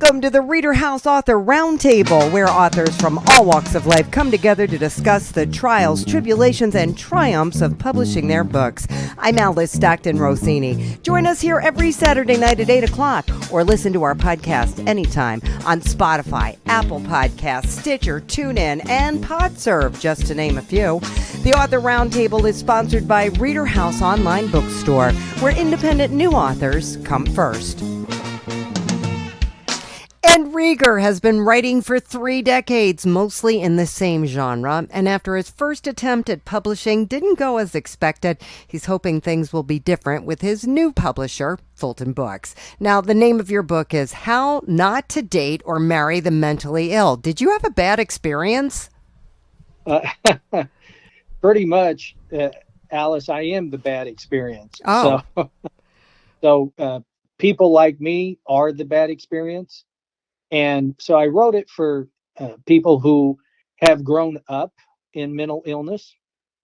Welcome to the ReaderHouse Author Roundtable, where authors from all walks of life come together to discuss the trials, tribulations, and triumphs of publishing their books. I'm Alice Stockton Rossini. Join us here every Saturday night at 8 o'clock, or listen to our podcast anytime on Spotify, Apple Podcasts, Stitcher, TuneIn, and PodServe, just to name a few. The Author Roundtable is sponsored by ReaderHouse Online Bookstore, where independent new authors come first. And Rieger has been writing for 3 decades, mostly in the same genre. And after his first attempt at publishing didn't go as expected, he's hoping things will be different with his new publisher, Fulton Books. Now, the name of your book is How Not to Date or Marry the Mentally Ill. Did you have a bad experience? Pretty much, Alice, I am the bad experience. Oh. So people like me are the bad experience. And so I wrote it for people who have grown up in mental illness.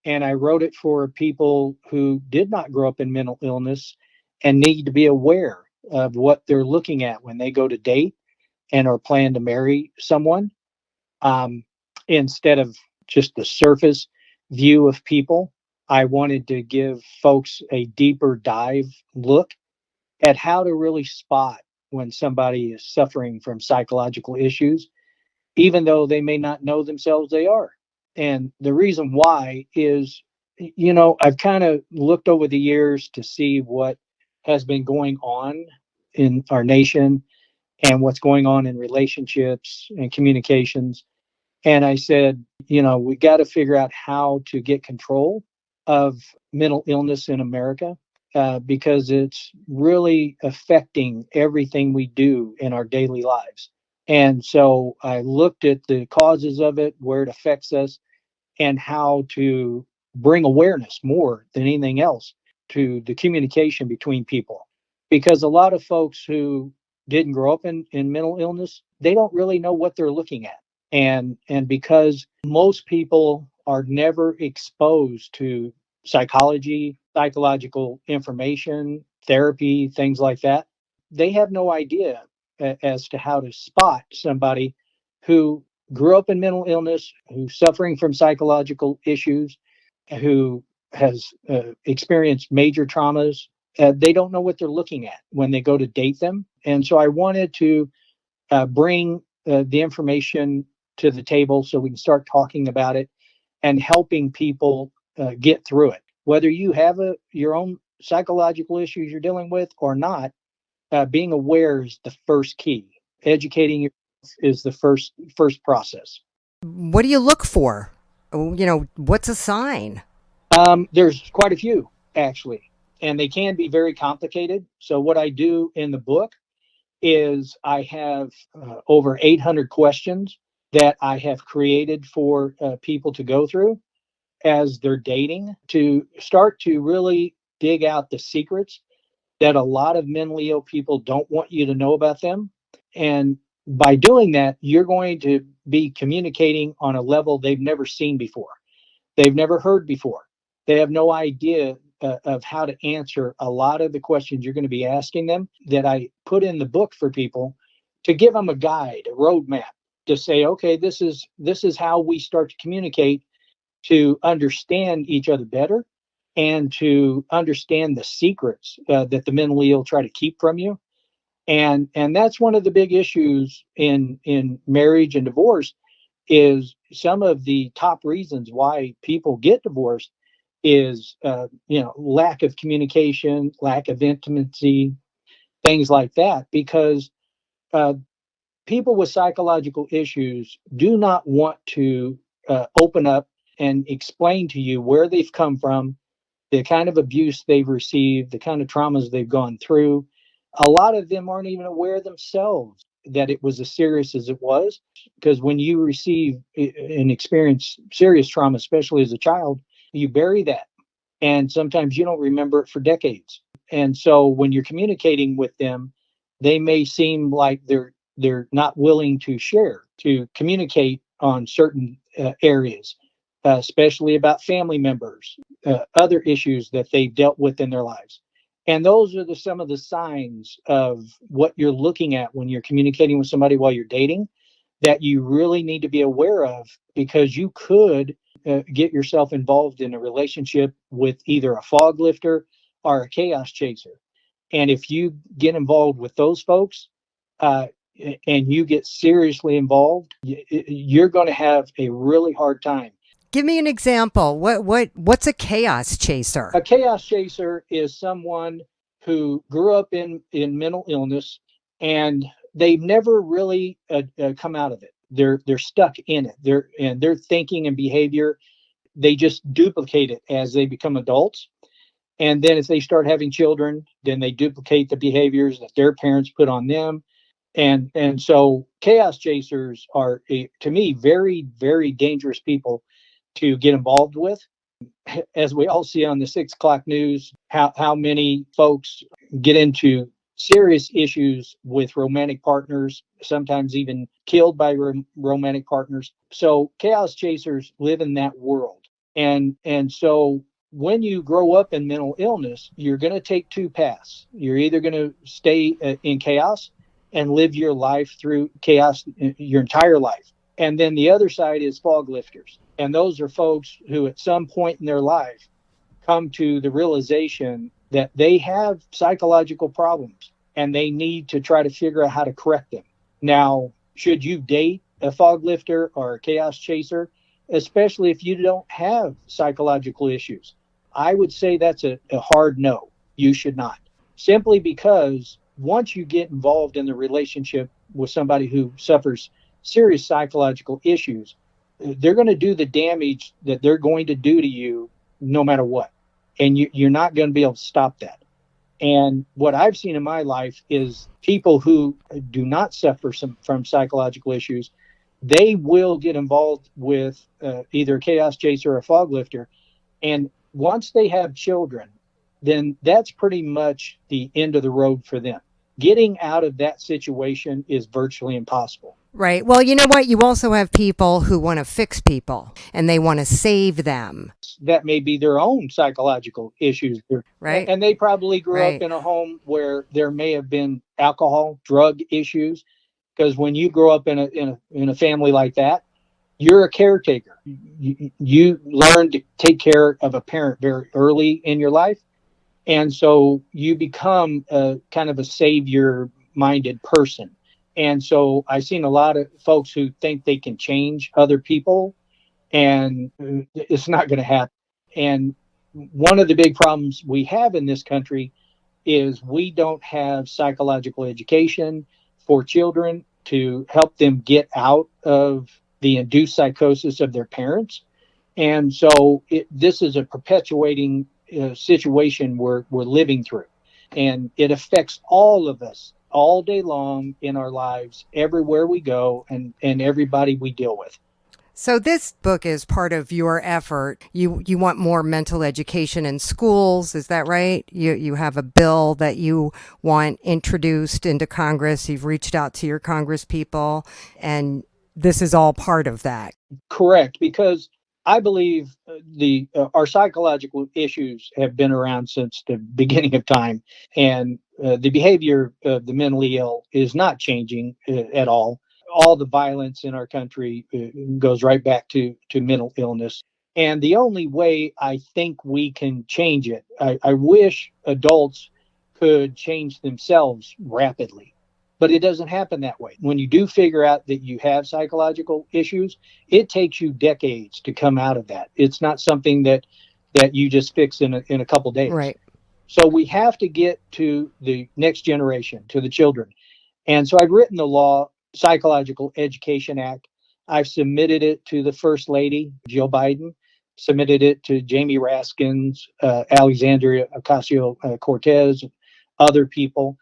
And I wrote it for people who did not grow up in mental illness and need to be aware of what they're looking at when they go to date and are planning to marry someone, instead of just the surface view of people. I wanted to give folks a deeper dive look at how to really spot when somebody is suffering from psychological issues, even though they may not know themselves they are. And the reason why is, I've kind of looked over the years to see what has been going on in our nation and what's going on in relationships and communications. And I said, we got to figure out how to get control of mental illness in America. Because it's really affecting everything we do in our daily lives. And so I looked at the causes of it, where it affects us, and how to bring awareness more than anything else to the communication between people. Because a lot of folks who didn't grow up in mental illness, they don't really know what they're looking at. And because most people are never exposed to psychology, psychological information, therapy, things like that, they have no idea as to how to spot somebody who grew up in mental illness, who's suffering from psychological issues, who has experienced major traumas. They don't know what they're looking at when they go to date them. And so I wanted to bring the information to the table so we can start talking about it and helping people get through it. Whether you have your own psychological issues you're dealing with or not, being aware is the first key. Educating yourself is the first process. What do you look for? What's a sign? There's quite a few, actually, and they can be very complicated. So what I do in the book is I have over 800 questions that I have created for people to go through as they're dating, to start to really dig out the secrets that a lot of mentally ill people don't want you to know about them. And by doing that, you're going to be communicating on a level they've never seen before. They've never heard before. They have no idea of how to answer a lot of the questions you're going to be asking them, that I put in the book for people to give them a guide, a roadmap, to say, okay, this is how we start to communicate, to understand each other better and to understand the secrets that the mentally ill try to keep from you. And that's one of the big issues in marriage and divorce, is some of the top reasons why people get divorced is lack of communication, lack of intimacy, things like that, because people with psychological issues do not want to open up and explain to you where they've come from, the kind of abuse they've received, the kind of traumas they've gone through. A lot of them aren't even aware themselves that it was as serious as it was, because when you receive and experience serious trauma, especially as a child, you bury that. And sometimes you don't remember it for decades. And so when you're communicating with them, they may seem like they're not willing to share, to communicate on certain areas, especially about family members, other issues that they've dealt with in their lives. And those are some of the signs of what you're looking at when you're communicating with somebody while you're dating that you really need to be aware of, because you could get yourself involved in a relationship with either a fog lifter or a chaos chaser. And if you get involved with those folks, uh, and you get seriously involved, you're going to have a really hard time. Give me an example. What's a chaos chaser? A chaos chaser is someone who grew up in mental illness, and they've never really come out of it. They're stuck in it. Their thinking and behavior, they just duplicate it as they become adults. And then if they start having children, then they duplicate the behaviors that their parents put on them. And so chaos chasers are, to me, very, very dangerous people to get involved with. As we all see on the 6 o'clock news, how many folks get into serious issues with romantic partners, sometimes even killed by romantic partners. So chaos chasers live in that world. And so when you grow up in mental illness, you're going to take two paths. You're either going to stay in chaos and live your life through chaos your entire life. And then the other side is fog lifters. And those are folks who at some point in their life come to the realization that they have psychological problems and they need to try to figure out how to correct them. Now, should you date a fog lifter or a chaos chaser, especially if you don't have psychological issues? I would say that's a hard no. You should not. Simply because once you get involved in the relationship with somebody who suffers serious psychological issues, they're going to do the damage that they're going to do to you no matter what. And you're not going to be able to stop that. And what I've seen in my life is people who do not suffer from psychological issues, they will get involved with either a chaos chaser or a fog lifter. And once they have children, then that's pretty much the end of the road for them. Getting out of that situation is virtually impossible. Right. Well, you know what? You also have people who want to fix people and they want to save them. That may be their own psychological issues. Right. And they probably grew Right. up in a home where there may have been alcohol, drug issues. Because when you grow up in a family like that, you're a caretaker. You learn to take care of a parent very early in your life. And so you become a kind of a savior-minded person. And so I've seen a lot of folks who think they can change other people, and it's not going to happen. And one of the big problems we have in this country is we don't have psychological education for children to help them get out of the induced psychosis of their parents. And so this is a perpetuating situation we're living through. And it affects all of us all day long in our lives, everywhere we go, and everybody we deal with. So this book is part of your effort. You want more mental education in schools, is that right? You have a bill that you want introduced into Congress. You've reached out to your Congress people, and this is all part of that. Correct, because I believe our psychological issues have been around since the beginning of time, and the behavior of the mentally ill is not changing at all. All the violence in our country goes right back to mental illness. And the only way I think we can change it, I wish adults could change themselves rapidly. But it doesn't happen that way. When you do figure out that you have psychological issues, it takes you decades to come out of that. It's not something that you just fix in a couple days. Right. So we have to get to the next generation, to the children. And so I've written the law, Psychological Education Act. I've submitted it to the First Lady, Jill Biden, submitted it to Jamie Raskins, Alexandria Ocasio-Cortez, other people.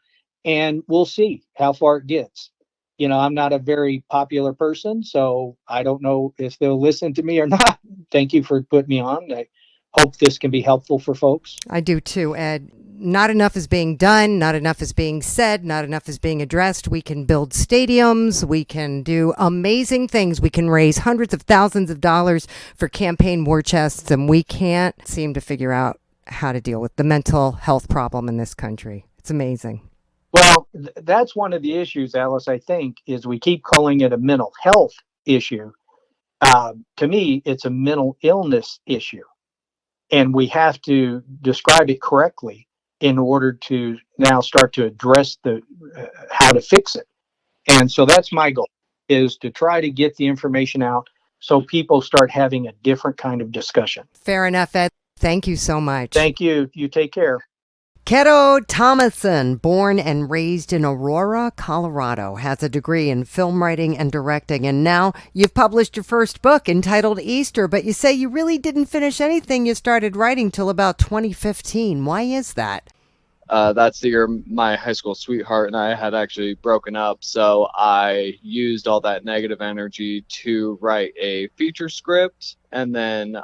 And we'll see how far it gets. You know, I'm not a very popular person, so I don't know if they'll listen to me or not. Thank you for putting me on. I hope this can be helpful for folks. I do too, Ed. Not enough is being done. Not enough is being said. Not enough is being addressed. We can build stadiums. We can do amazing things. We can raise hundreds of thousands of dollars for campaign war chests, and we can't seem to figure out how to deal with the mental health problem in this country. It's amazing. Well, that's one of the issues, Alice, I think, is we keep calling it a mental health issue. To me, it's a mental illness issue. And we have to describe it correctly in order to now start to address the how to fix it. And so that's my goal, is to try to get the information out so people start having a different kind of discussion. Fair enough, Ed. Thank you so much. Thank you. You take care. Kero Tomison, born and raised in Aurora, Colorado, has a degree in film writing and directing, and now you've published your first book entitled Easter, but you say you really didn't finish anything you started writing till about 2015. Why is that? That's the year my high school sweetheart and I had actually broken up, so I used all that negative energy to write a feature script, and then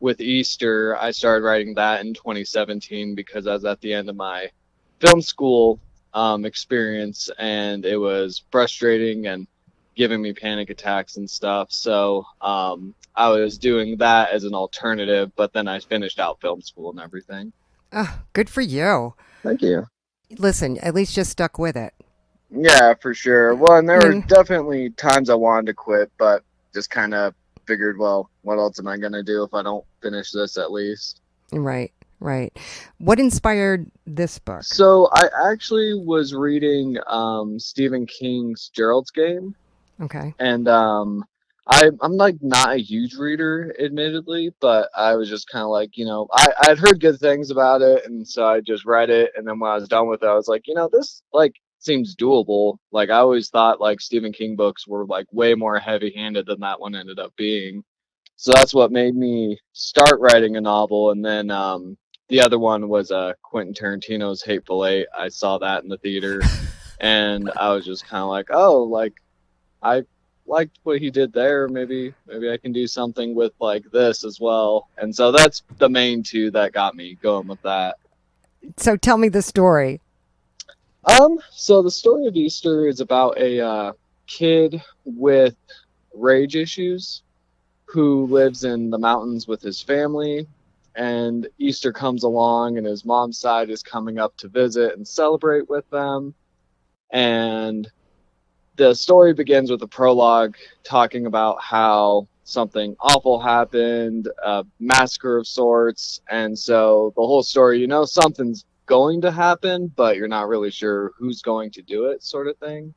with Easter, I started writing that in 2017 because I was at the end of my film school experience, and it was frustrating and giving me panic attacks and stuff. So I was doing that as an alternative, but then I finished out film school and everything. Oh, good for you. Thank you. Listen, at least you stuck with it. Yeah, for sure. Well, and there were definitely times I wanted to quit, but just kind of figured, well, what else am I going to do if I don't finish this at least? Right, right. What inspired this book? So I actually was reading Stephen King's Gerald's Game. Okay. And I'm like not a huge reader, admittedly, but I was just kind of like, I'd heard good things about it, and so I just read it, and then when I was done with it, I was like, this like seems doable. Like I always thought like Stephen King books were like way more heavy-handed than that one ended up being. So that's what made me start writing a novel, and then the other one was Quentin Tarantino's Hateful Eight. I saw that in the theater, and I was just kind of like, oh, like I liked what he did there. Maybe I can do something with like this as well. And so that's the main two that got me going with that. So tell me the story. So the story of Easter is about a kid with rage issues who lives in the mountains with his family, and Easter comes along and his mom's side is coming up to visit and celebrate with them. And the story begins with a prologue talking about how something awful happened, a massacre of sorts, and so the whole story, something's going to happen, but you're not really sure who's going to do it, sort of thing.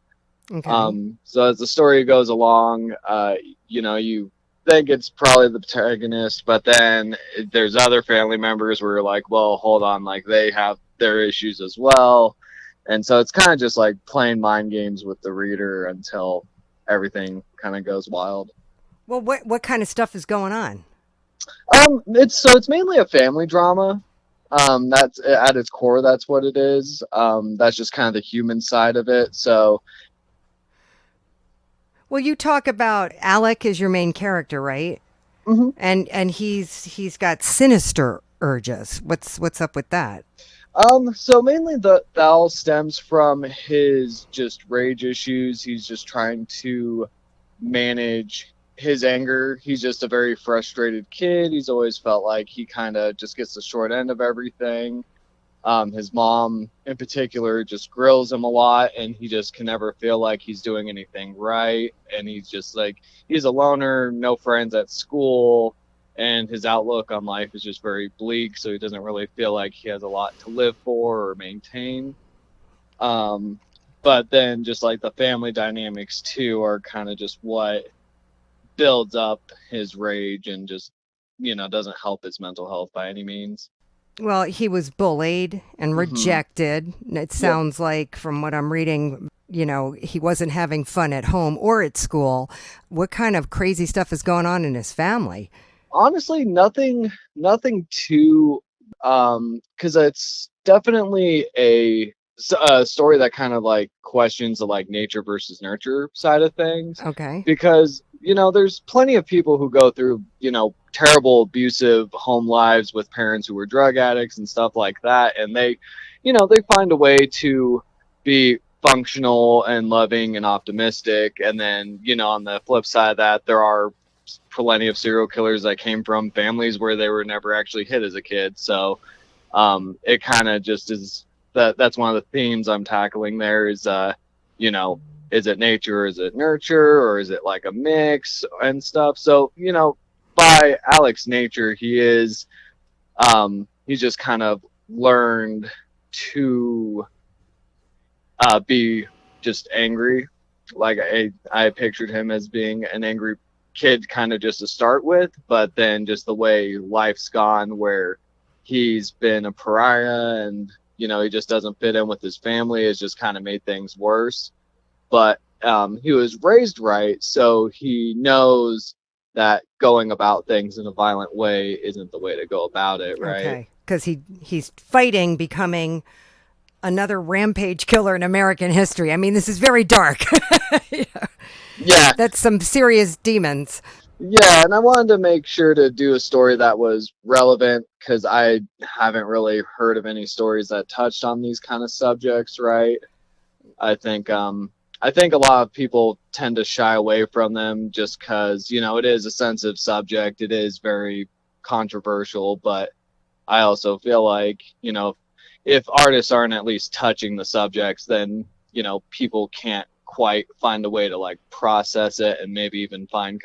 Okay. So as the story goes along, you think it's probably the protagonist, but then there's other family members where you're like, well, hold on, like they have their issues as well. And so it's kind of just like playing mind games with the reader until everything kind of goes wild. Well, what kind of stuff is going on? It's mainly a family drama. That's at its core. That's what it is. That's just kind of the human side of it. So, well, you talk about Alec as your main character, right? Mm-hmm. And he's got sinister urges. What's up with that? So mainly that all stems from his just rage issues. He's just trying to manage his anger. He's just a very frustrated kid. He's always felt like he kind of just gets the short end of everything. His mom in particular just grills him a lot, and he just can never feel like he's doing anything right. And he's just like, he's a loner, no friends at school, and his outlook on life is just very bleak, so he doesn't really feel like he has a lot to live for or maintain. But then just like the family dynamics too are kind of just what builds up his rage and just, doesn't help his mental health by any means. Well, he was bullied and rejected. It sounds like, from what I'm reading, he wasn't having fun at home or at school. What kind of crazy stuff is going on in his family? Honestly, nothing too, because it's definitely a story that kind of like questions the like nature versus nurture side of things. Okay. Because, there's plenty of people who go through, terrible abusive home lives with parents who were drug addicts and stuff like that. And they find a way to be functional and loving and optimistic. And then, on the flip side of that, there are plenty of serial killers that came from families where they were never actually hit as a kid. So it kind of just is that's one of the themes I'm tackling there is, you know, is it nature, or is it nurture, or is it like a mix and stuff? So, you know, by Alec's nature, he's just kind of learned to be just angry. Like I pictured him as being an angry kid kind of just to start with, but then just the way life's gone where he's been a pariah and, you know, he just doesn't fit in with his family has just kind of made things worse. But he was raised right, so he knows that going about things in a violent way isn't the way to go about it, right? Okay, because he's fighting becoming another rampage killer in American history. I mean, this is very dark. Yeah. That's some serious demons. Yeah, and I wanted to make sure to do a story that was relevant because I haven't really heard of any stories that touched on these kind of subjects, right? I think I think a lot of people tend to shy away from them just because, you know, it is a sensitive subject. It is very controversial, but I also feel like, you know, if artists aren't at least touching the subjects, then, you know, people can't quite find a way to like process it and maybe even find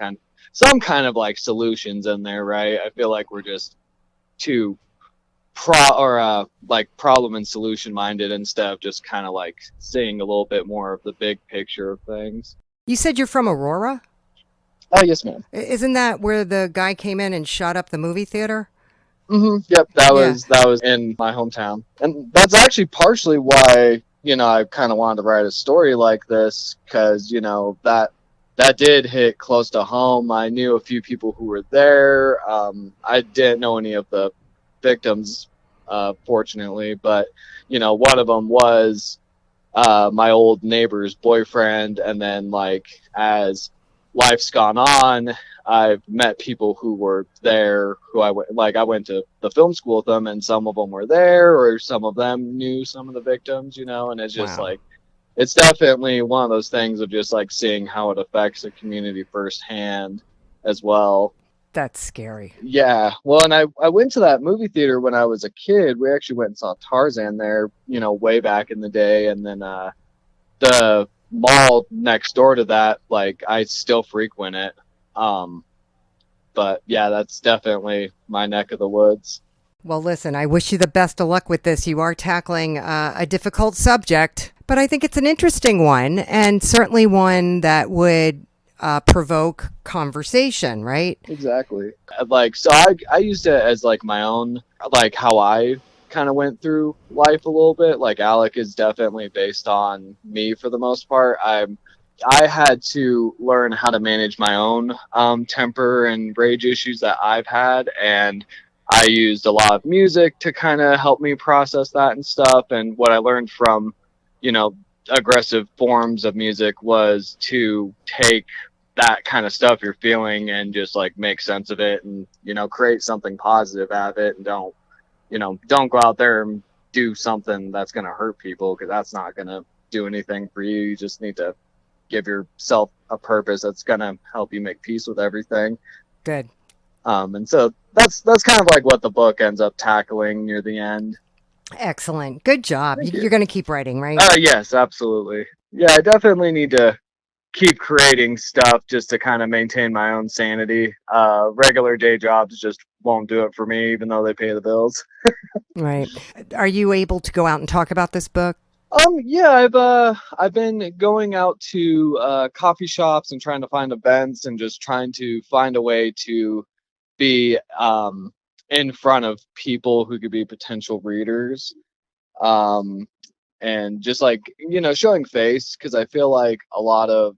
some kind of like solutions in there, right? I feel like we're just too like problem and solution minded instead of just kind of like seeing a little bit more of the big picture of things. You said you're from Aurora? Oh, yes, ma'am. Isn't that where the guy came in and shot up the movie theater? Yep, that was in my hometown, and that's actually partially why, you know, I kind of wanted to write a story like this because, you know, that did hit close to home. I knew a few people who were there. I didn't know any of the victims, fortunately, but, you know, one of them was my old neighbor's boyfriend, and then like as life's gone on, I've met people who were there who I went to the film school with them, and some of them were there, or some of them knew some of the victims, you know, and it's just Wow. like, it's definitely one of those things of just like seeing how it affects the community firsthand as well. That's scary. Yeah. Well, and I went to that movie theater when I was a kid. We actually went and saw Tarzan there, you know, way back in the day. And then the mall next door to that, like, I still frequent it. But yeah, that's definitely my neck of the woods. Well, listen, I wish you the best of luck with this. You are tackling a difficult subject, but I think it's an interesting one, and certainly one that would provoke conversation, right? Exactly. Like, so I used it as like my own, like how I kind of went through life a little bit. Like Alec is definitely based on me for the most part. I had to learn how to manage my own temper and rage issues that I've had, and I used a lot of music to kind of help me process that and stuff. And what I learned from, you know, aggressive forms of music was to take that kind of stuff you're feeling and just like make sense of it and, you know, create something positive out of it, and don't go out there and do something that's going to hurt people, because that's not going to do anything for you. You just need to give yourself a purpose that's going to help you make peace with everything. Good. And so that's kind of like what the book ends up tackling near the end. Excellent. Good job. Thank you. You're going to keep writing, right? Yes, absolutely. Yeah, I definitely need to keep creating stuff just to kind of maintain my own sanity. Regular day jobs just won't do it for me, even though they pay the bills. Right. Are you able to go out and talk about this book? Yeah, I've been going out to coffee shops and trying to find events and just trying to find a way to be in front of people who could be potential readers. And just like, you know, showing face, because I feel like a lot of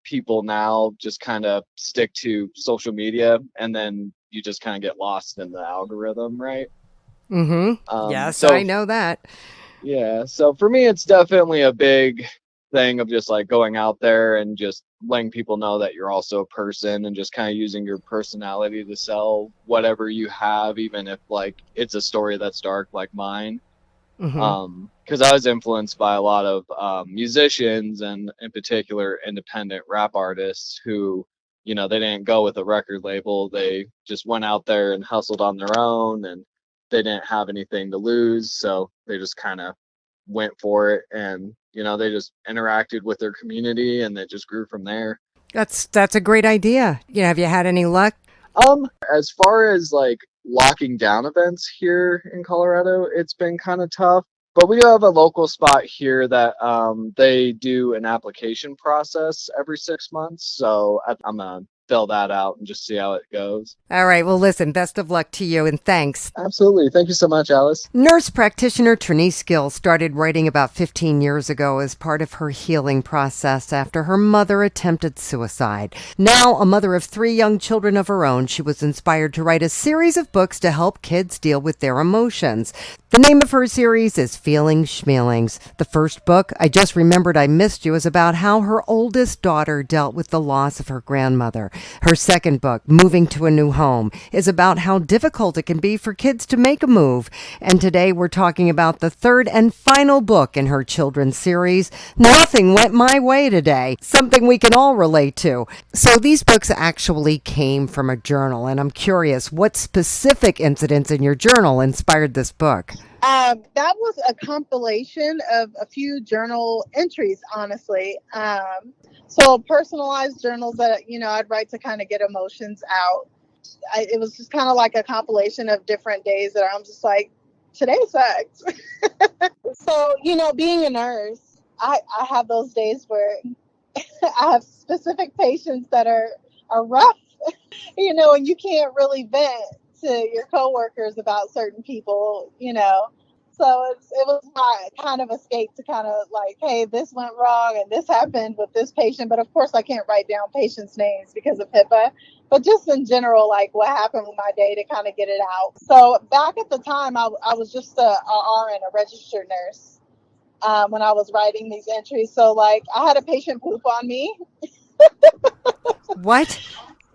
people now just kind of stick to social media, and then you just kind of get lost in the algorithm, right? Yes, So I know that. yeah, so for me, it's definitely a big thing of just like going out there and just letting people know that you're also a person, and just kind of using your personality to sell whatever you have, even if like it's a story that's dark like mine. Because I was influenced by a lot of musicians, and in particular independent rap artists who they didn't go with a record label. They just went out there and hustled on their own, and they didn't have anything to lose. So they just kind of went for it, and, they just interacted with their community, and it just grew from there. That's a great idea. Have you had any luck? As far as like locking down events here in Colorado, it's been kind of tough. But we do have a local spot here that they do an application process every 6 months. So I'm gonna fill that out and just see how it goes. All right. Well, listen, best of luck to you and thanks. Absolutely. Thank you so much, Alice. Nurse practitioner Treniese Gill started writing about 15 years ago as part of her healing process after her mother attempted suicide. Now, a mother of 3 young children of her own, she was inspired to write a series of books to help kids deal with their emotions. The name of her series is Feelings Schmeelings. The first book, I Just Remembered I Missed You, is about how her oldest daughter dealt with the loss of her grandmother. Her second book, Moving to a New Home, is about how difficult it can be for kids to make a move. And today we're talking about the third and final book in her children's series, Nothing Went My Way Today, something we can all relate to. So these books actually came from a journal, and I'm curious, what specific incidents in your journal inspired this book? That was a compilation of a few journal entries, honestly. So personalized journals that, I'd write to kind of get emotions out. It was just kind of like a compilation of different days that I'm just like, today sucks. So, being a nurse, I have those days where I have specific patients that are rough, and you can't really vent to your coworkers about certain people, So it was my kind of escape to kind of like, hey, this went wrong and this happened with this patient. But of course, I can't write down patients' names because of HIPAA. But just in general, like what happened with my day to kind of get it out. So back at the time, I was just a RN, a registered nurse, when I was writing these entries. So like I had a patient poop on me. What?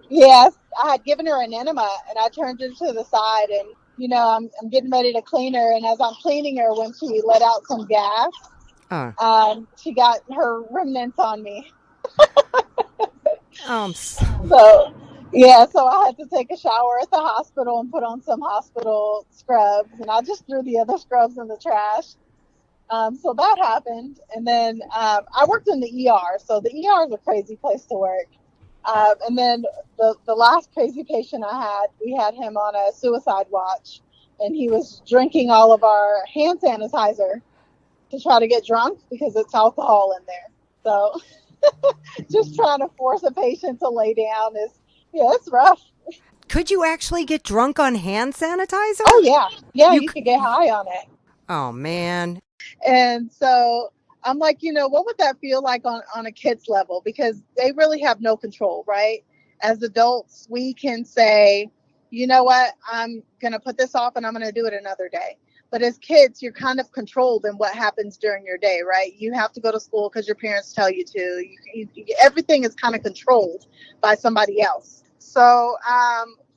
Yes, I had given her an enema and I turned her to the side and, I'm getting ready to clean her. And as I'm cleaning her, when she let out some gas, she got her remnants on me. So I had to take a shower at the hospital and put on some hospital scrubs. And I just threw the other scrubs in the trash. So that happened. And then I worked in the ER. So the ER is a crazy place to work. And then the last crazy patient we had him on a suicide watch, and he was drinking all of our hand sanitizer to try to get drunk because it's alcohol in there. So just trying to force a patient to lay down it's rough. Could you actually get drunk on hand sanitizer? Oh, yeah. Yeah, you could get high on it. Oh, man. And so I'm like, what would that feel like on a kid's level? Because they really have no control, right? As adults, we can say, you know what, I'm going to put this off and I'm going to do it another day. But as kids, you're kind of controlled in what happens during your day, right? You have to go to school because your parents tell you to. Everything is kind of controlled by somebody else. So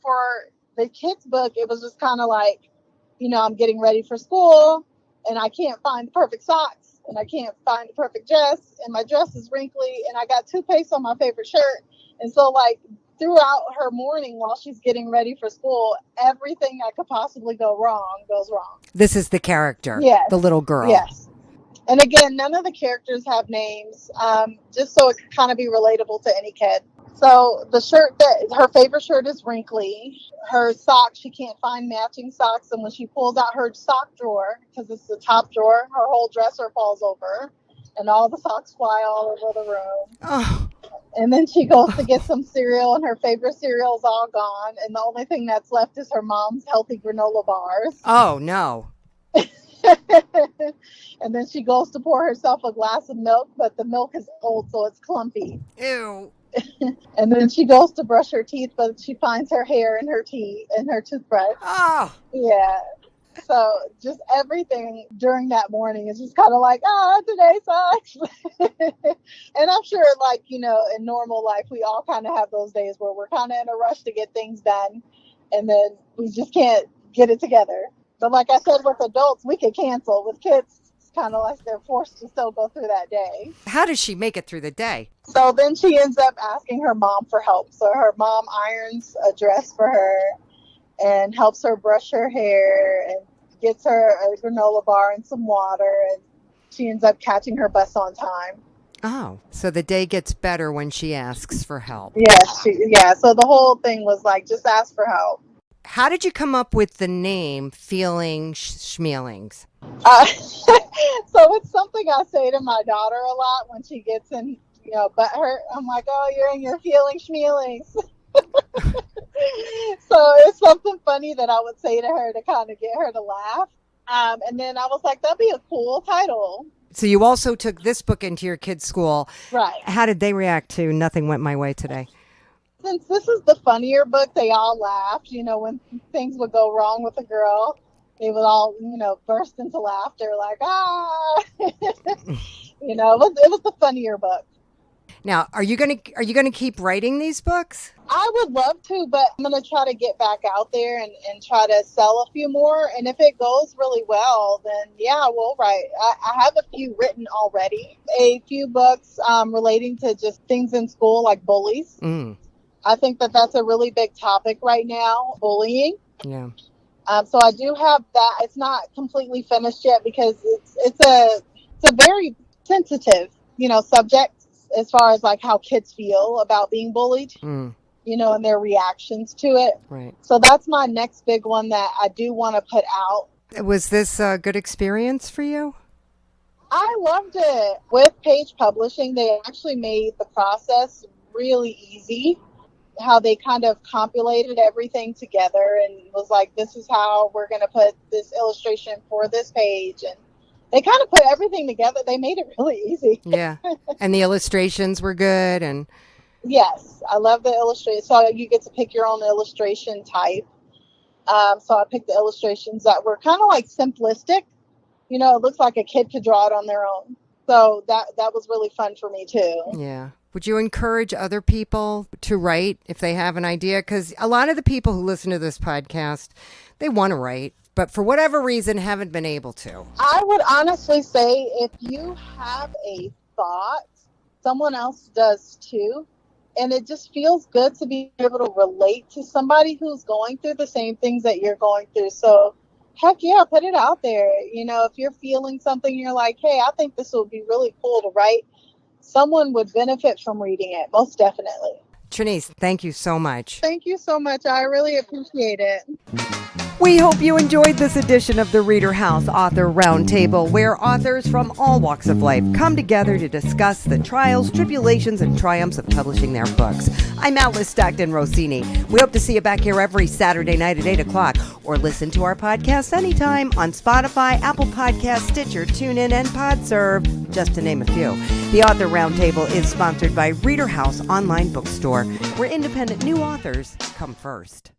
for the kids' book, it was just kind of like, I'm getting ready for school and I can't find the perfect socks. And I can't find the perfect dress, and my dress is wrinkly, and I got toothpaste on my favorite shirt. And so, like, throughout her morning while she's getting ready for school, everything that could possibly go wrong goes wrong. This is the character, yes. The little girl. Yes. And again, none of the characters have names, just so it can kind of be relatable to any kid. So the shirt her favorite shirt is wrinkly. Her socks, she can't find matching socks. And when she pulls out her sock drawer, because it's the top drawer, her whole dresser falls over and all the socks fly all over the room. Oh. And then she goes to get some cereal and her favorite cereal is all gone. And the only thing that's left is her mom's healthy granola bars. Oh, no. And then she goes to pour herself a glass of milk, but the milk is cold, so it's clumpy. Ew. And then she goes to brush her teeth, but she finds her hair in her teeth and her toothbrush. Oh. Yeah. So just everything during that morning is just kind of like, today sucks. And I'm sure, like, in normal life, we all kind of have those days where we're kind of in a rush to get things done. And then we just can't get it together. But like I said, with adults, we could cancel. With kids, it's kind of like they're forced to still go through that day. How does she make it through the day? So then she ends up asking her mom for help. So her mom irons a dress for her and helps her brush her hair and gets her a granola bar and some water, and she ends up catching her bus on time. Oh, so the day gets better when she asks for help. Yes, so the whole thing was like, just ask for help. How did you come up with the name Feeling Schmealings? So it's something I say to my daughter a lot when she gets in, butthurt. I'm like, oh, you're in your feeling schmealings. So it's something funny that I would say to her to kind of get her to laugh. And then I was like, that'd be a cool title. So you also took this book into your kids' school. Right. How did they react to Nothing Went My Way Today? Since this is the funnier book, they all laughed. When things would go wrong with a girl, they would all, burst into laughter like, ah. It was the funnier book. Now, are you gonna keep writing these books? I would love to, but I'm going to try to get back out there and try to sell a few more. And if it goes really well, then yeah, we'll write. I have a few written already. A few books relating to just things in school, like bullies. Mm. I think that that's a really big topic right now, bullying. Yeah. So I do have that. It's not completely finished yet because it's a very sensitive, subject as far as like how kids feel about being bullied, and their reactions to it. Right. So that's my next big one that I do want to put out. Was this a good experience for you? I loved it. With Page Publishing, they actually made the process really easy. How they kind of compilated everything together and was like, this is how we're going to put this illustration for this page. And they kind of put everything together. They made it really easy. Yeah. And the illustrations were good. And yes, I love the illustration. So you get to pick your own illustration type. So I picked the illustrations that were kind of like simplistic. It looks like a kid could draw it on their own. So that was really fun for me too. Yeah. Would you encourage other people to write if they have an idea? Because a lot of the people who listen to this podcast, they want to write, but for whatever reason haven't been able to. I would honestly say if you have a thought, someone else does too. And it just feels good to be able to relate to somebody who's going through the same things that you're going through. So heck yeah, put it out there. If you're feeling something, you're like, hey, I think this would be really cool to write. Someone would benefit from reading it, most definitely. Treniese, thank you so much. Thank you so much. I really appreciate it. We hope you enjoyed this edition of the ReaderHouse Author Roundtable, where authors from all walks of life come together to discuss the trials, tribulations, and triumphs of publishing their books. I'm Alice Stockton Rossini. We hope to see you back here every Saturday night at 8 o'clock, or listen to our podcast anytime on Spotify, Apple Podcasts, Stitcher, TuneIn, and PodServe, just to name a few. The Author Roundtable is sponsored by ReaderHouse Online Bookstore, where independent new authors come first.